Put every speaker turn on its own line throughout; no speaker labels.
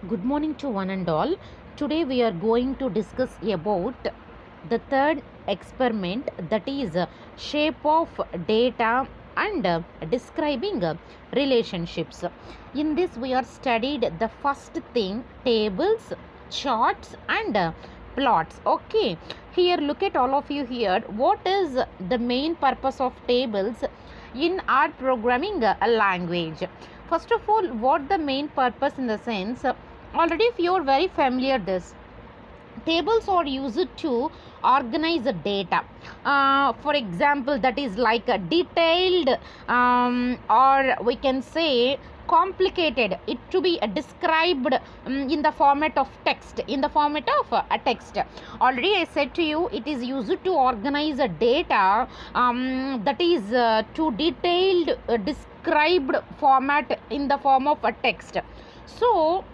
Good morning to one and all. Today we are going to discuss about the third experiment, that is shape of data and describing relationships. In this we are studied the first thing, tables, charts and plots. Okay, here look at all of you here. What is the main purpose of tables in our programming language? First of all, what the main purpose in the sense, already if you are very familiar this, tables are used to organize the data. For example, that is like a detailed or we can say complicated, it to be described in the format of text, a text. Already I said to you, it is used to organize a data that is to detailed described format in the form of a text. So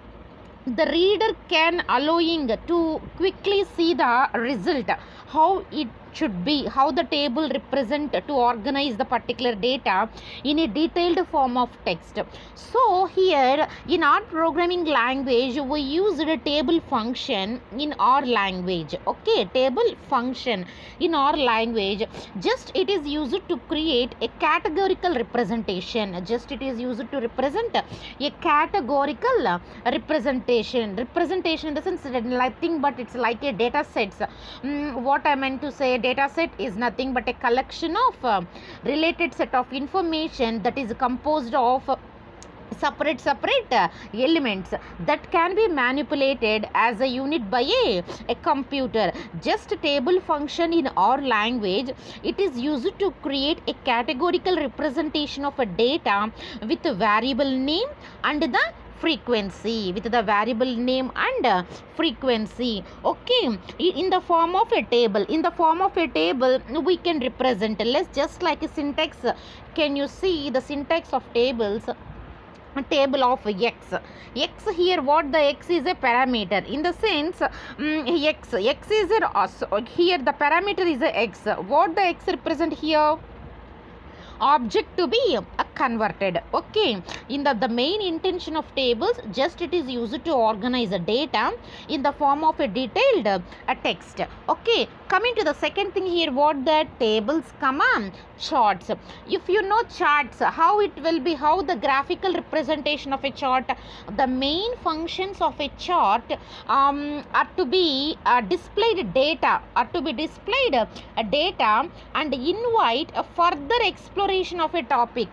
the reader can allowing to quickly see the result, how it should be, how the table represent to organize the particular data in a detailed form of text. So here in our programming language we use a table function in our language. Okay, table function in our language, just it is used to create a categorical representation. Just it is used to represent a categorical representation in the sense that nothing but it's like a data sets. What I meant to say, data set is nothing but a collection of related set of information that is composed of separate elements that can be manipulated as a unit by a computer. Just a table function in our language, it is used to create a categorical representation of a data with a variable name and the frequency, okay, in the form of a table. We can represent, let's just like a syntax. Can you see the syntax of tables? A table of x here, what the x is a parameter, in the sense x is a here the parameter is a x. What the x represent here? Object to be converted. Okay, in the main intention of tables, just it is used to organize the data in the form of a detailed text. Okay, coming to the second thing here, what the tables command? Charts. If you know charts, how it will be, how the graphical representation of a chart, the main functions of a chart are to be displayed data, and invite a further exploration of a topic,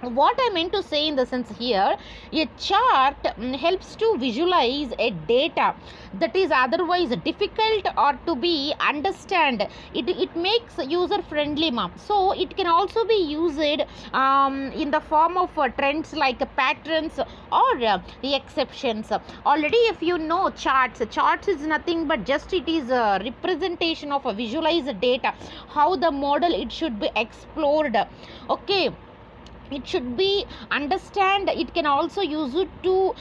What I meant to say in the sense here, a chart helps to visualize a data that is otherwise difficult or to be understand. It makes user friendly, so it can also be used in the form of trends like patterns or the exceptions. Already if you know charts is nothing but just it is a representation of a visualized data, how the model it should be explored. Okay, it should be understand. It can also use it to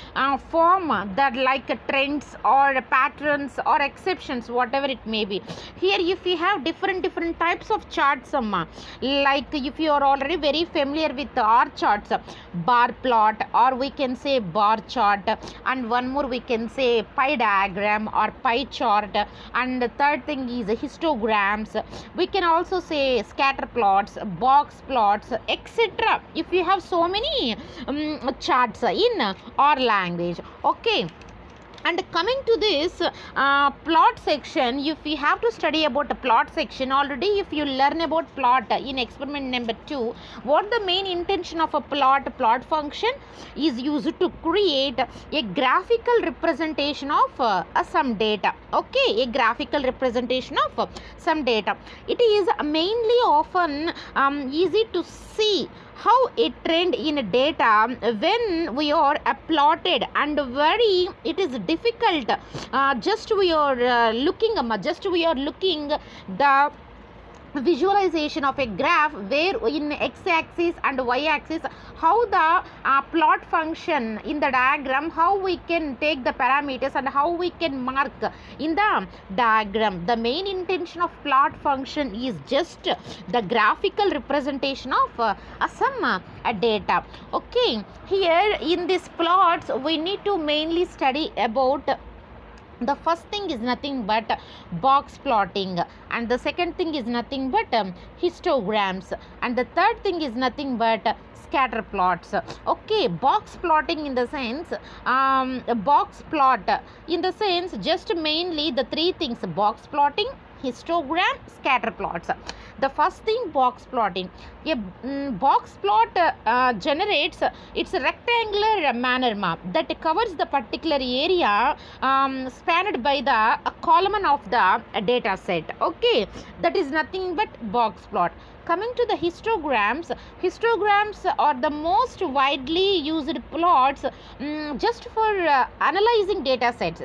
form that like trends or patterns or exceptions, whatever it may be. Here if we have different types of charts, like if you are already very familiar with our charts, bar plot, or we can say bar chart, and one more we can say pie diagram or pie chart, and the third thing is histograms. We can also say scatter plots, box plots, etc. if you have so many charts in our language. Okay, and coming to this plot section, if we have to study about a plot section, already if you learn about plot in experiment number 2, what the main intention of a plot function is used to create a graphical representation of some data. Okay, a graphical representation of some data. It is mainly often easy to see how a trend in data when we are plotted, and very it is difficult, just we are looking the visualization of a graph where in x-axis and y-axis how the plot function in the diagram, how we can take the parameters and how we can mark in the diagram. The main intention of plot function is just the graphical representation of some data. Okay, here in these plots we need to mainly study about the first thing is nothing but box plotting, and the second thing is nothing but histograms, and the third thing is nothing but scatter plots. Okay, box plotting in the sense box plot in the sense just mainly the three things: box plotting, histogram, scatter plots. The first thing, box plotting. A box plot generates its rectangular manner that covers the particular area spanned by the column of the data set. Okay, that is nothing but box plot. Coming to the histograms, histograms are the most widely used plots just for analyzing data sets,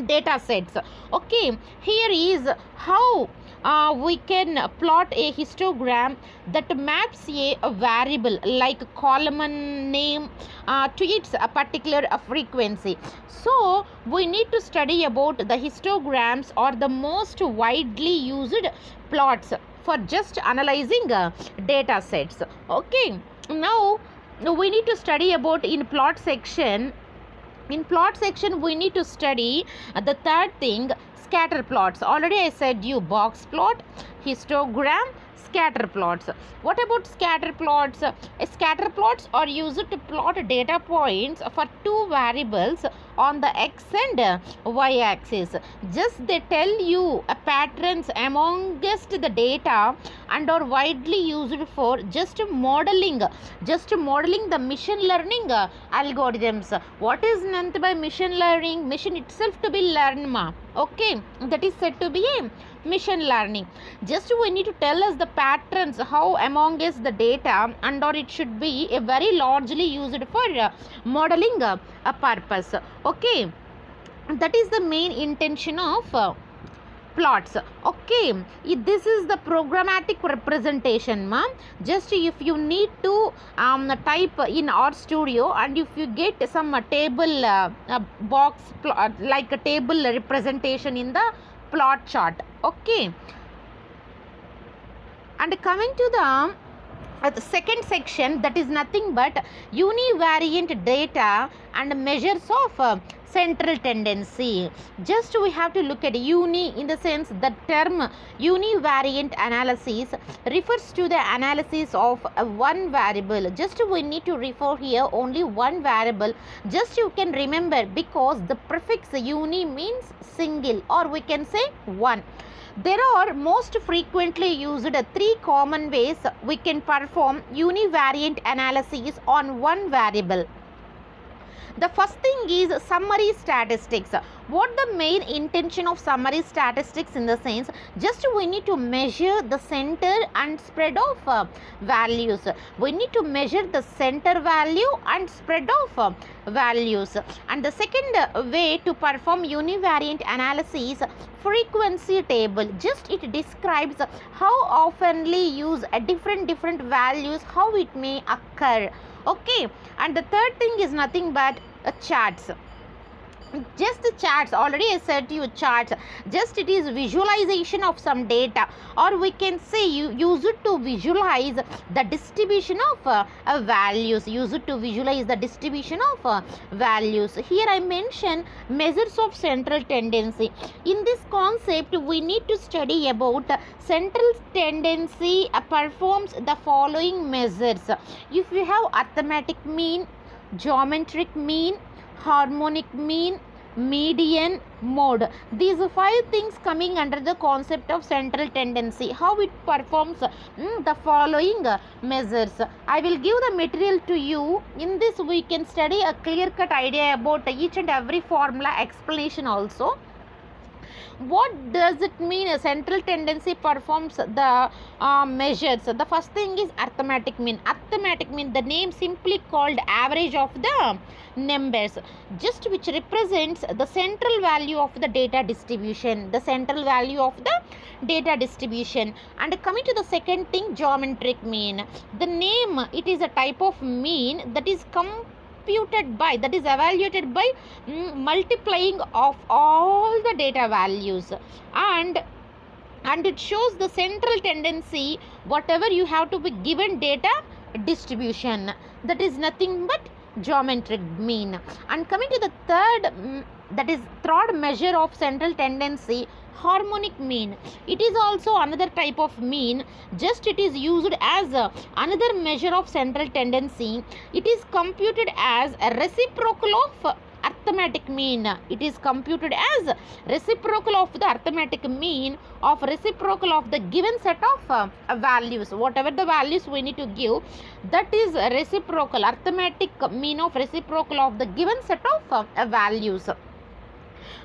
data sets. Okay, here is how we can plot a histogram that maps a variable like column name to its particular frequency. So we need to study about the histograms or the most widely used plots for just analyzing data sets. Okay, now we need to study about in plot section. In plot section we need to study the third thing, scatter plots. Already I said you box plot, histogram, scatter plots. What about scatter plots? Scatter plots are used to plot data points for two variables on the x and y axis. Just they tell you patterns amongst the data and are widely used for just modeling the machine learning algorithms. What is meant by machine learning? Machine itself to be learned okay, that is said to be a machine learning. Just we need to tell us the patterns how among us the data, and or it should be a very largely used for modeling a purpose. Okay, that is the main intention of plots. Okay, this is the programmatic representation just if you need to type in RStudio and if you get some table box plot like a table representation in the plot chart. Okay, and coming to the second section, that is nothing but univariant data and measures of central tendency. Just we have to look at uni in the sense the term univariant analysis refers to the analysis of one variable. Just we need to refer here only one variable. Just you can remember because the prefix uni means single, or we can say one. There are most frequently used three common ways we can perform univariant analysis on one variable. The first thing is summary statistics. What the main intention of summary statistics in the sense, just we need to measure the center and spread of values. We need to measure the center value and spread of values. And the second way to perform univariant analysis, frequency table. Just it describes how oftenly use different values, how it may occur. Okay, and the third thing is nothing but charts. Just the charts, already I said to you charts, just it is visualization of some data, or we can say you use it to visualize the distribution of values, use it to visualize the distribution of values. Here I mention measures of central tendency. In this concept we need to study about central tendency performs the following measures. If you have arithmetic mean, geometric mean, harmonic mean, median, mode, these 5 things coming under the concept of central tendency, how it performs the following measures. I will give the material to you. In this we can study a clear cut idea about each and every formula explanation also. What does it mean? A central tendency performs the measures. The first thing is arithmetic mean. Arithmetic mean, the name simply called average of the numbers, just which represents the central value of the data distribution. The central value of the data distribution. And coming to the second thing, geometric mean. The name, it is a type of mean that is computed by, that is evaluated by multiplying of all the data values, and it shows the central tendency whatever you have to be given data distribution. That is nothing but geometric mean. And coming to the third measure of central tendency, harmonic mean. It is also another type of mean, just it is used as another measure of central tendency. It is computed as a reciprocal of arithmetic mean. It is computed as reciprocal of the arithmetic mean of reciprocal of the given set of values. Whatever the values we need to give, that is reciprocal, arithmetic mean of reciprocal of the given set of values.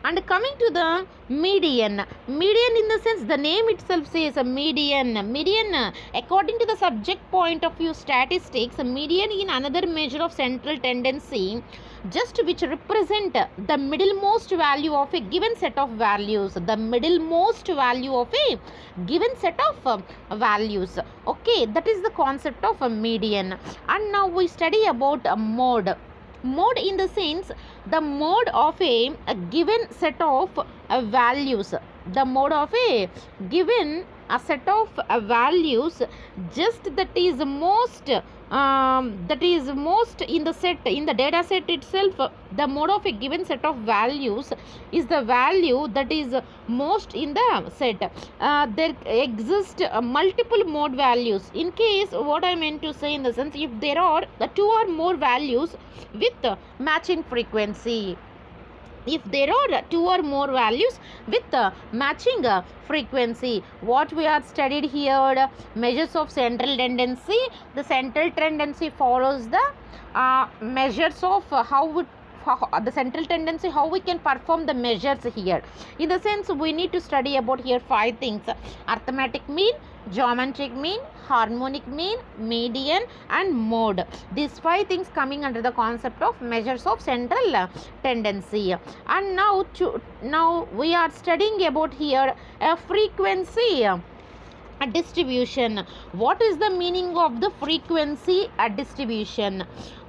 And coming to the median. Median, in the sense the name itself says a median. Median, according to the subject point of view statistics, median in another measure of central tendency, just which represent the middlemost value of a given set of values. The middlemost value of a given set of values. Okay, that is the concept of a median. And now we study about a mode. Mode, in the sense the mode of a given set of values. The mode of a given set of values, just that is most in the set, in the data set itself. The mode of a given set of values is the value that is most in the set. There exist multiple mode values. In case, what I meant to say, in the sense, if there are two or more values with matching frequency. If there are two or more values with matching frequency. What we are studied here, measures of central tendency. The central tendency follows the measures of the central tendency, how we can perform the measures here. In the sense, we need to study about here 5 things: arithmetic mean, geometric mean, harmonic mean, median, and mode. These 5 things coming under the concept of measures of central tendency. And now we are studying about here a frequency distribution. What is the meaning of the frequency distribution?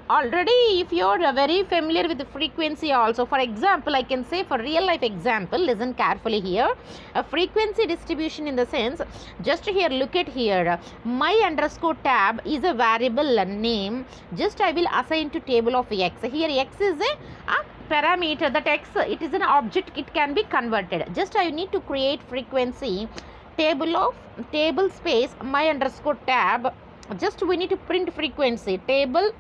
Already, if you are very familiar with the frequency also, for example, I can say for real life example, listen carefully here. A frequency distribution, in the sense, just here, look at here, my underscore tab is a variable name, just I will assign to table of x. Here x is a parameter, that x, it is an object, it can be converted. Just I need to create frequency table space my underscore tab. Just we need to print frequency table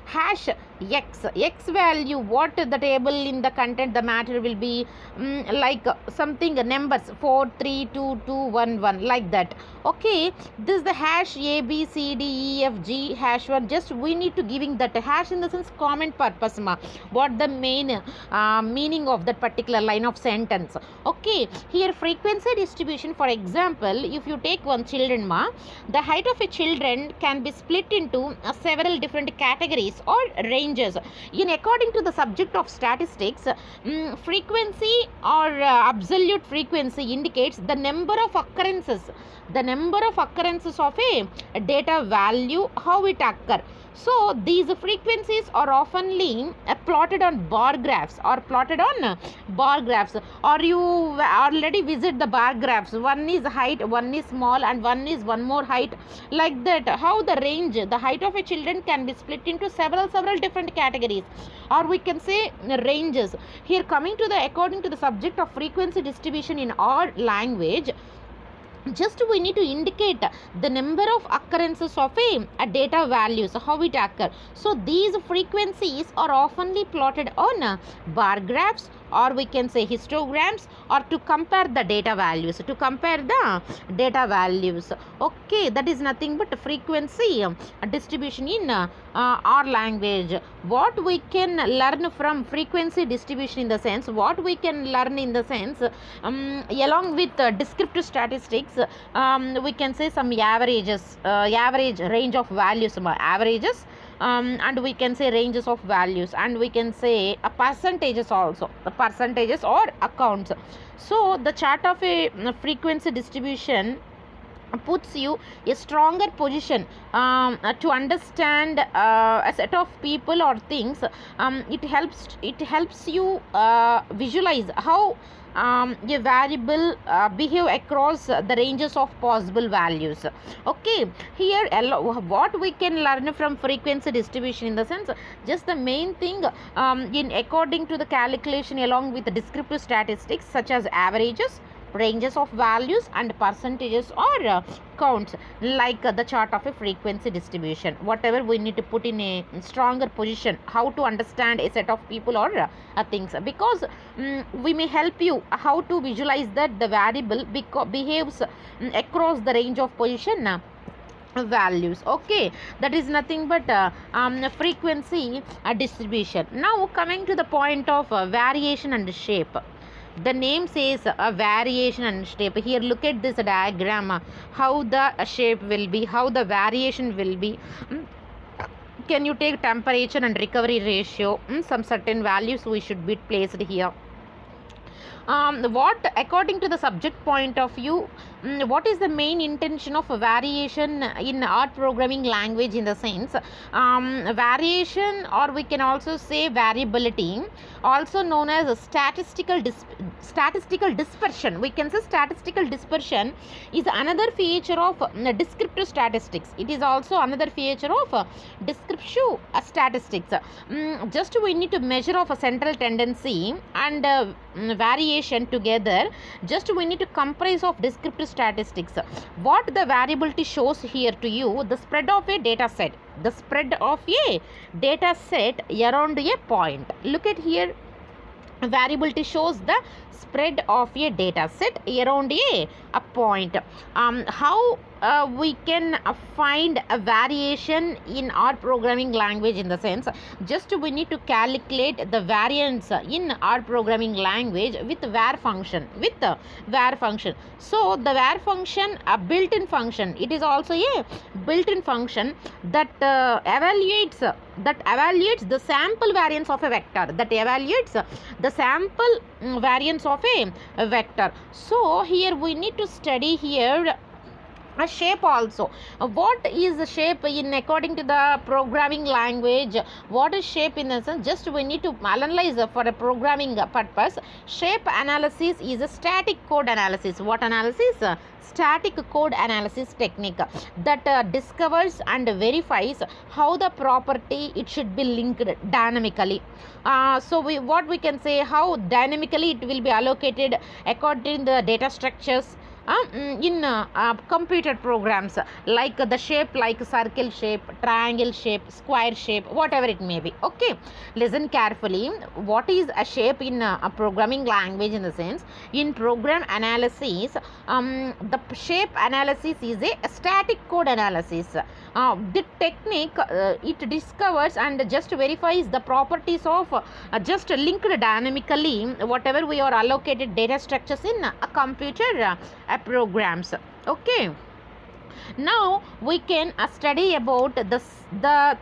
hash x value, what the table in the content, the matter will be like something numbers 4 3 2 2 1 1, like that. Okay, this is the hash a b c d e f g hash 1. Just we need to giving that hash, in the sense comment purpose what the main meaning of that particular line of sentence. Okay, here frequency distribution, for example, if you take one children the height of a children can be split into several different categories or ranges. In according to the subject of statistics, frequency or absolute frequency indicates the number of occurrences of a data value, how it occur. So these frequencies are oftenly plotted on bar graphs or you already visit the bar graphs. One is height, one is small, and one is one more height, like that. How the range, the height of a children can be split into several different categories, or we can say ranges. Here coming to the according to the subject of frequency distribution in our language, just we need to indicate the number of occurrences of a data values, how it occur. So these frequencies are oftenly plotted on bar graphs or we can say histograms, or to compare the data values, okay, that is nothing but frequency distribution in our language. What we can learn from frequency distribution in the sense, along with descriptive statistics, we can say some averages, average range of values, averages, and we can say ranges of values, and we can say percentages also, the percentages or accounts. So the chart of a frequency distribution puts you a stronger position to understand a set of people or things. It helps you visualize how a variable behave across the ranges of possible values. Okay, here what we can learn from frequency distribution in the sense, just the main thing in according to the calculation along with the descriptive statistics such as averages, ranges of values, and percentages or counts, like the chart of a frequency distribution. Whatever we need to put in a stronger position how to understand a set of people or things, because we may help you how to visualize that the variable behaves across the range of position values. Okay, that is nothing but frequency distribution. Now coming to the point of variation and shape. The name says a variation and shape. Here look at this diagram, how the shape will be, how the variation will be. Can you take temperature and recovery ratio? Some certain values we should be placed here. What according to the subject point of view, what is the main intention of variation in our programming language in the sense, variation, or we can also say variability, also known as statistical dispersion. We can say statistical dispersion is another feature of descriptive statistics. It is also another feature of descriptive statistics. Just we need to measure of a central tendency and variation together. Just we need to comprise of descriptive statistics. What the variability shows here to you, the spread of a data set, around a point. Look at here, variability shows the spread of a data set around a point. How we can find a variation in our programming language in the sense, just we need to calculate the variance in our programming language with var function, So the var function, a built-in function, it is also a built-in function that evaluates the sample variance of a vector, So here we need to study here a shape also. What is the shape in according to the programming language? What is shape in the sense? Just we need to analyze for a programming purpose. Shape analysis is a static code analysis. What analysis? Static code analysis technique that discovers and verifies how the property it should be linked dynamically. So what we can say, how dynamically it will be allocated according to the data structures in computer programs, like the shape, like circle shape, triangle shape, square shape, whatever it may be. Okay, listen carefully. What is a shape in a programming language in the sense, in program analysis, the shape analysis is a static code analysis. The technique it discovers and just verifies the properties of just linked dynamically whatever we are allocated data structures in a computer programs. Okay, now we can study about the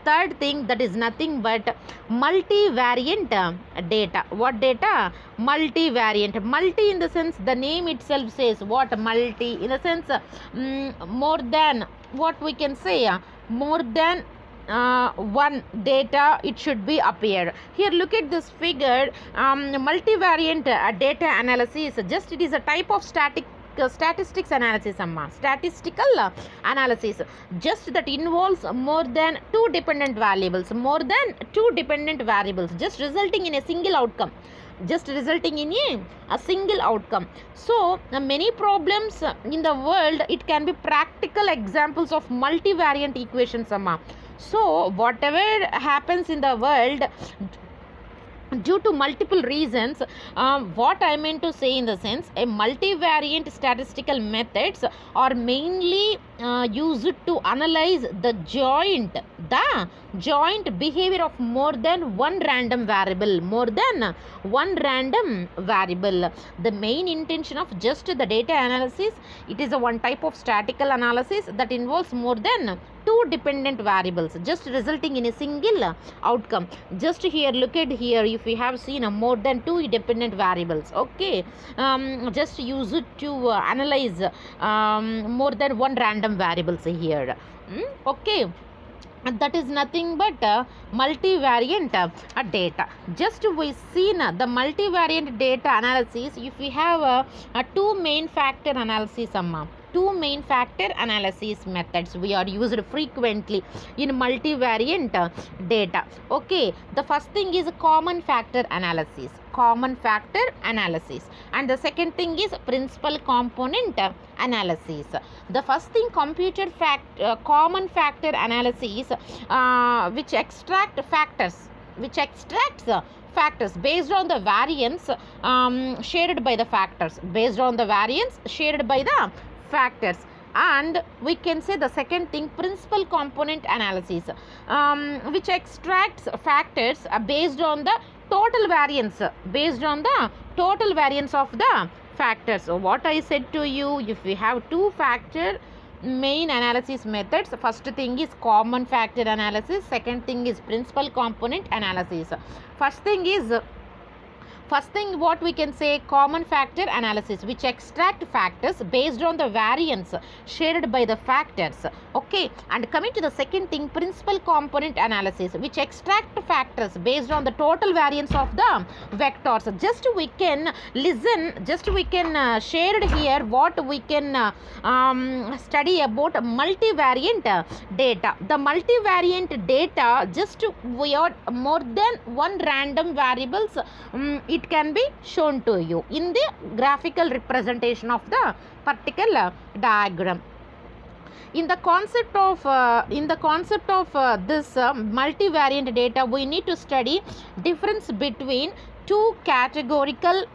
third thing, that is nothing but multivariant data. What data? Multivariant. Multi in the sense, the name itself says what? Multi in the sense more than, what we can say, more than one data it should be appear. Here look at this figure. Multivariant data analysis, just it is a type of statistics analysis, statistical analysis, just that involves more than two dependent variables, just resulting in a single outcome, a single outcome. So many problems in the world, it can be practical examples of multivariant equations. So whatever happens in the world, due to multiple reasons. What I meant to say in the sense, a multivariant statistical methods are mainly used to analyze the joint behavior of more than one random variable. The main intention of just the data analysis, it is a one type of statistical analysis that involves more than two dependent variables, just resulting in a single outcome. Just here, look at here, if we have seen more than two dependent variables, okay, just use it to analyze more than one random variables here. Okay, and that is nothing but multivariant data. Just we seen the multivariant data analysis. If we have two main factor analysis, two main factor analysis methods we are used frequently in multivariant data. Okay, the first thing is common factor analysis, and the second thing is principal component analysis. The first thing, common factor analysis, which extracts factors based on the variance shared by the factors, and we can say the second thing, principal component analysis, which extracts factors based on the total variance of the factors. So what I said to you, if we have two factor main analysis methods, first thing is common factor analysis, second thing is principal component analysis. First thing what we can say, common factor analysis, which extract factors based on the variance shared by the factors. Okay, and coming to the second thing, principal component analysis, which extract factors based on the total variance of the vectors. Just we can share it here what we can study about multivariant data. The multivariant data, just we are more than one random variables, it can be shown to you in the graphical representation of the particular diagram. In the concept of this multivariant data, we need to study difference between two categorical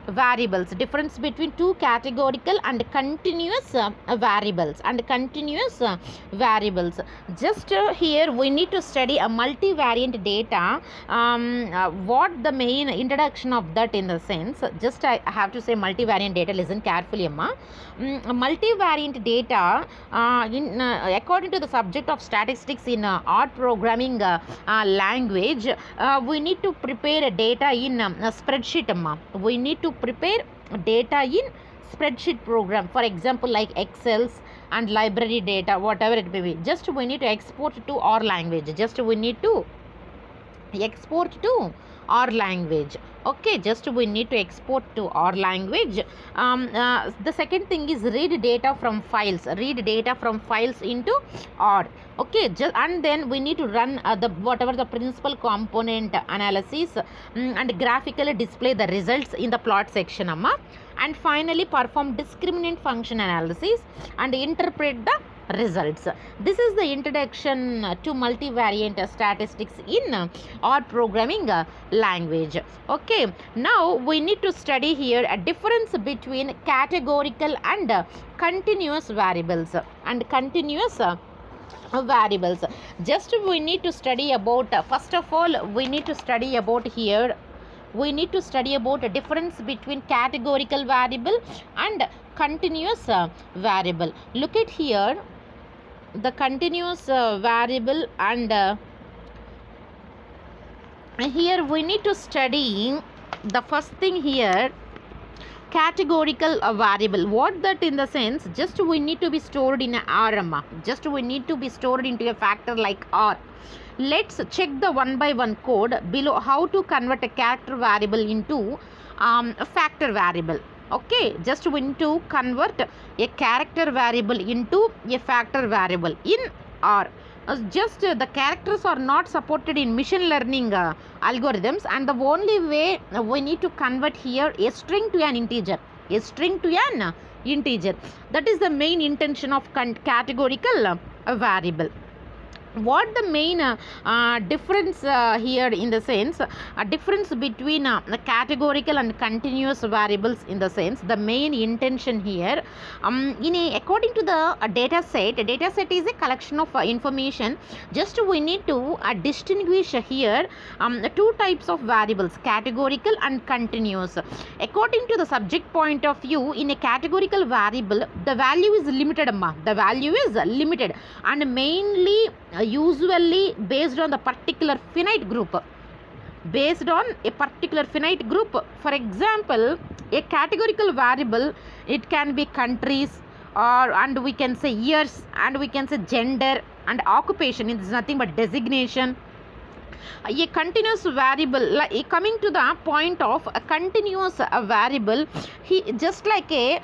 variables, difference between two categorical and continuous variables. Just here we need to study a multivariant data. What the main introduction of that in the sense, just I have to say multivariant data, listen carefully, amma. Multivariant data, according to the subject of statistics in art programming language, we need to prepare a data in a spreadsheet, amma. We need to prepare data in spreadsheet program, for example like Excels and library data, whatever it may be. Just we need to export to our language. Okay, just we need to export to our language. The second thing is read data from files into R. Okay, and then we need to run whatever the principal component analysis and graphically display the results in the plot section, amma. And finally perform discriminant function analysis and interpret the results. This is the introduction to multivariant statistics in our programming language. Okay, now we need to study here a difference between categorical and continuous variables Just we need to study about, first of all we need to study about here, we need to study about a difference between categorical variable and continuous variable. Look at here, the continuous variable, and here we need to study the first thing here, categorical variable. What that in the sense, just we need to be stored in a R, just we need to be stored into a factor like R. Let's check the one by one code below how to convert a character variable into a factor variable. Okay, just we need to convert a character variable into a factor variable in R. Just the characters are not supported in machine learning algorithms, and the only way we need to convert here a string to an integer. That is the main intention of categorical variable. what the main difference here in the sense, a difference between the categorical and continuous variables in the sense, the main intention here, according to the data set is a collection of information. Just we need to distinguish here two types of variables, categorical and continuous. According to the subject point of view, in a categorical variable, the value is limited, the value is limited and mainly usually based on the particular finite group. Based on a particular finite group. For example, a categorical variable, it can be countries, or and we can say years, and we can say gender and occupation. It is nothing but designation. A continuous variable, like coming to the point of a continuous variable, just like a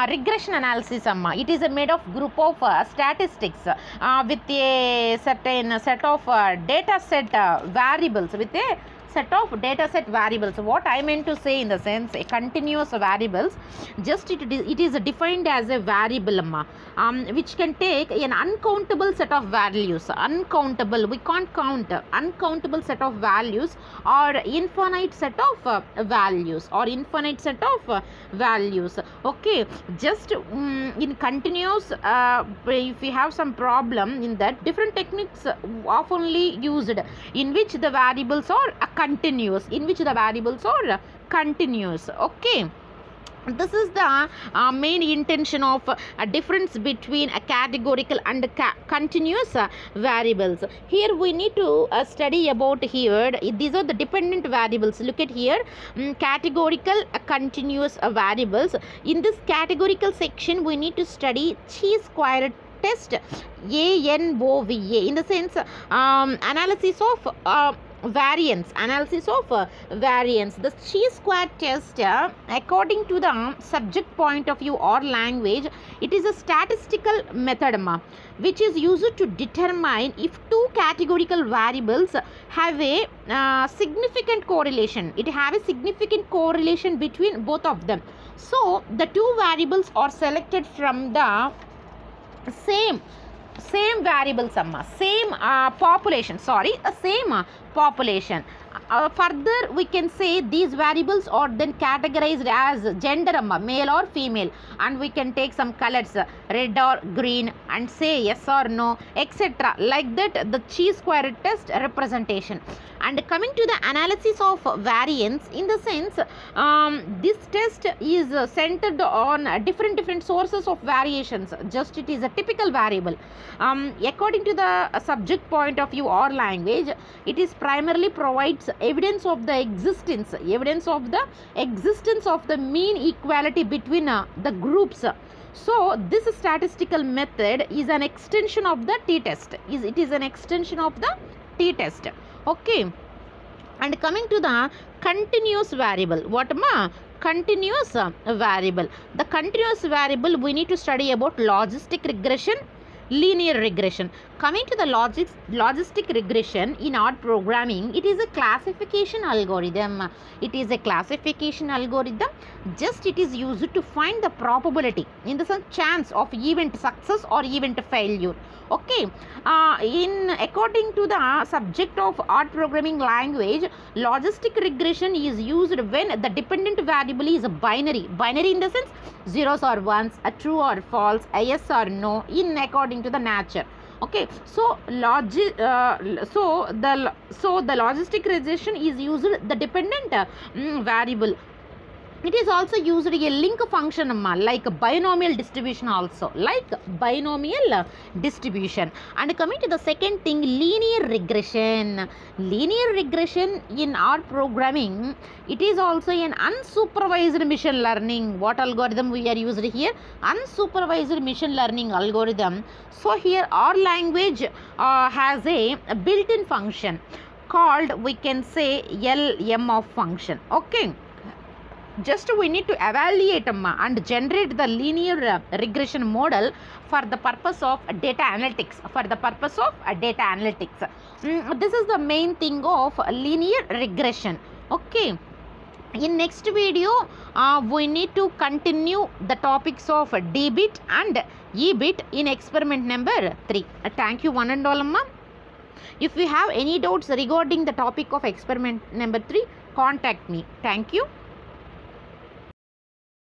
regression analysis, it is a made of group of statistics with a certain set of data set variables, with a set of data set variables. What I meant to say in the sense, a continuous variables, just it is defined as a variable which can take an uncountable set of values. Uncountable, we can't count. Uncountable set of values or infinite set of values, or infinite set of values. Okay, just in continuous, if we have some problem in that, different techniques oftenly used in which the variables are continuous, okay. This is the main intention of a difference between a categorical and continuous variables. Here we need to study about here, these are the dependent variables. Look at here, categorical continuous variables. In this categorical section, we need to study chi-square test, ANOVA, in the sense analysis of variance. The chi-square test, according to the subject point of view or language, it is a statistical method which is used to determine if two categorical variables have a significant correlation. It have a significant correlation between both of them. So the two variables are selected from the same variable, same population, population. Further, we can say these variables are then categorized as gender, male or female, and we can take some colors, red or green, and say yes or no, etc. Like that, the chi-square test representation. And coming to the analysis of variance, in the sense, this test is centered on different sources of variations. Just it is a typical variable. According to the subject point of view or language, it is primarily provides evidence of the existence of the mean equality between the groups. So this statistical method is an extension of the t-test. It is an extension of the t-test. Okay. And coming to the continuous variable, continuous variable. The continuous variable, we need to study about logistic regression, linear regression. Coming to the logistic regression in odd programming, it is a classification algorithm. Just it is used to find the probability, in the sense chance of event success or event failure. Okay, according to the subject of odd programming language, logistic regression is used when the dependent variable is a binary in the sense zeros or ones, a true or false, a yes or no, in according to the nature. Okay, so the logistic regression is used the dependent variable. It is also used a link function like binomial distribution also, And coming to the second thing, linear regression. Linear regression in our programming, it is also an unsupervised machine learning. What algorithm we are used here? Unsupervised machine learning algorithm. So here our language has a built-in function called, we can say, LM of function. Okay. Just we need to evaluate and generate the linear regression model for the purpose of data analytics. This is the main thing of linear regression. Okay. In next video, we need to continue the topics of D-bit and E-bit in experiment number 3. Thank you one and all, If you have any doubts regarding the topic of experiment number 3, contact me. Thank you.